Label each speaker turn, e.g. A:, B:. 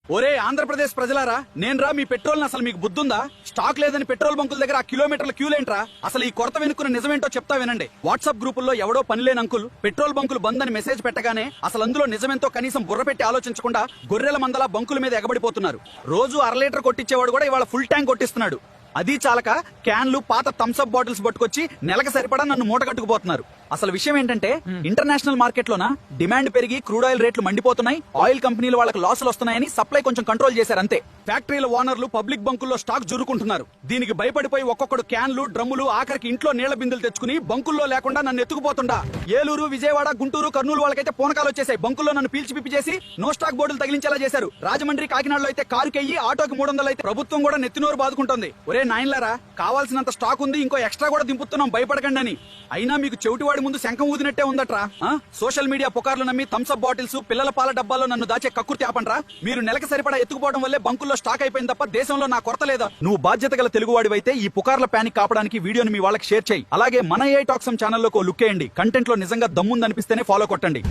A: ఒరే ఆంధ్రప్రదేశ్ ప్రజలారా, నేను రా మీ పెట్రోల్ అసలు మీకు బుద్ధుందా? స్టాక్ లేదని పెట్రోల్ బంకుల దగ్గర ఆ కిలోమీటర్ల క్యూలేంట్రా? అసలు ఈ కొరత వెనుక్కున్న నిజమేంటో చెప్తా వినండి. వాట్సాప్ గ్రూపుల్లో ఎవడో పనిలేని అంకుల్ పెట్రోల్ బంకులు బంద్ అని మెసేజ్ పెట్టగానే అసలు అందులో నిజమేంతో కనీసం బుర్ర పెట్టి ఆలోచించకుండా గొర్రెల మందల బంకుల మీద ఎగబడిపోతున్నారు. రోజు 1/2 లీటర్ కొట్టించేవాడు కూడా ఇవాళ ఫుల్ ట్యాంక్ కొట్టిస్తున్నాడు. అది చాలక క్యాన్లు, పాత థమ్స్అప్ బాటిల్స్ పట్టుకొచ్చి నెలకు సరిపడా నన్ను మూట కట్టుకుపోతున్నారు. అసలు విషయం ఏంటంటే ఇంటర్నేషనల్ మార్కెట్ లోన డిమాండ్ పెరిగి క్రూడ్ ఆయిల్ రేట్లు మండిపోతున్నాయి. ఆయిల్ కంపెనీలు వాళ్ళకి లాసులు వస్తున్నాయని సప్లై కొంచెం కంట్రోల్ చేశారు అంతే. ఫ్యాక్టరీల ఓనర్లు పబ్లిక్ బంకుల్లో స్టాక్ జురుకుంటున్నారు. దీనికి భయపడిపోయి ఒక్కొక్కడు క్యాన్లు, డ్రమ్ములు, ఆఖరికి ఇంట్లో నీళ్ల బిందులు తెచ్చుకుని బంకుల్లో లేకుండా నన్ను ఎత్తుకుపోతుండా. ఏలూరు, విజయవాడ, గుంటూరు, కర్నూలు వాళ్ళకైతే పూనకాలు వచ్చేసాయి. బంకుల్లో నన్ను పీల్చి పిప్పి చేసి నో స్టాక్ బోర్డులు తగిలించేలా చేశారు. రాజమండ్రి, కాకినాడలో అయితే కారుకెయ్యి ఆటోకి 300 అయితే ప్రభుత్వం కూడా నెత్తినోరు బాదుకుంటుంది. ఒరే నాయన్లారా, కావాల్సినంత స్టాక్ ఉంది, ఇంకో ఎక్స్ట్రా కూడా దింపుతున్నాం, భయపడకండి అని. అయినా మీకు చెవిటివాడి ముందు శంఖం ఊదినట్టే ఉందట్రా. సోషల్ మీడియా పుకార్లు నమ్మి థమ్స్అప్ బాటిల్స్, పిల్లల పాల డబ్బాల్లో నన్ను దాచే కక్కుర్తి ఆపండ్రా. మీరు నెలకు సరిపడా ఎత్తుకుపోవడం వల్లే బంకుల్లో స్టాక్ అయిపోయింది తప్ప దేశంలో నా కొరత లేదా? నువ్వు బాధ్యత గల తెలుగువాడివైతే ఈ పుకార్ల ప్యానిక్ కాపడానికి వీడియోని మీ వాళ్ళకి షేర్ చేయి. అలాగే మన AI టాక్స్ ఛానల్లోకి లుక్ వేయండి. కంటెంట్ లో నిజంగా దమ్ముందనిపిస్తేనే ఫాలో కొట్టండి.